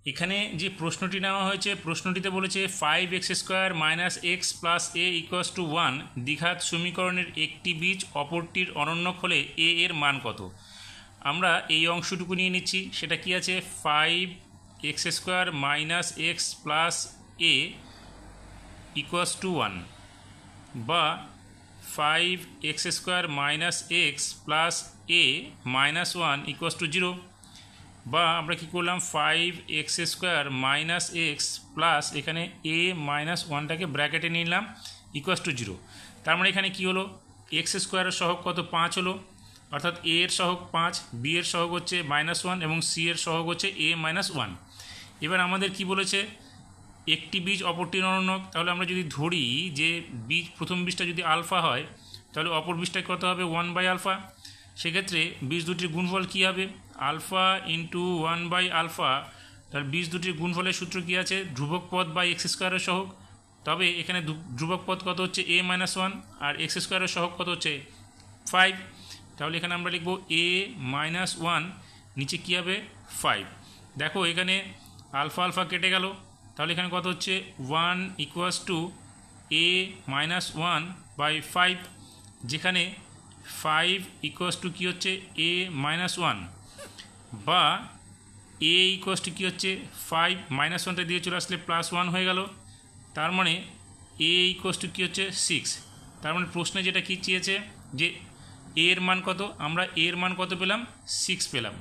এখানে যে প্রশ্নটি নেওয়া হয়েছে, প্রশ্নটিতে বলেছে 5x² - x + a = 1 দ্বিঘাত সমীকরণের একটি বীজ অপরটির অনন্যক হলে a এর মান কত। আমরা এই অংশটুকু নিয়ে নিচ্ছি। সেটা কি আছে, 5x² - x + a = 1 বা 5x² - x + a - 1 = 0, বা আমরা কী করলাম, 5x² - x প্লাস এখানে a - 1টাকে ব্র্যাকেটে নিলাম = 0। তার মানে এখানে কি হলো, x² এর সহগ কত, 5 হলো, অর্থাৎ a এর সহগ 5, b এর সহগ হচ্ছে -1 এবং c এর সহগ হচ্ছে a - 1। এবার আমাদের কি বলেছে, একটি বীজ অপরটির অনন্যক। তাহলে আমরা যদি ধরি যে বীজ, প্রথম বীজটা যদি আলফা হয় তাহলে অপর বীজটা কত হবে, 1/α। সেক্ষেত্রে বীজ দুটির গুণফল কী হবে, আলফা ইন্টু 1/α। তাহলে বীজ দুটির গুণফলের সূত্র কী আছে, ধ্রুবক পদ বাই x² এর সহগ। তবে এখানে ধ্রুবক পদ কত হচ্ছে a - 1 আর x² এর সহগ কত হচ্ছে 5। তাহলে এখানে আমরা লিখব a - 1, নিচে কী হবে 5। দেখো এখানে আলফা আলফা কেটে গেল, তাহলে এখানে কত হচ্ছে 1 = a - 1/5, যেখানে 5 = কী হচ্ছে a - 1, বা a = কী হচ্ছে 5, -1টা দিয়ে চলে আসলে +1 হয়ে গেল। তার মানে a = কী হচ্ছে 6। তার মানে প্রশ্নে যেটা কী চেয়েছে যে a এর মান কত, আমরা a এর মান কত পেলাম, 6 পেলাম।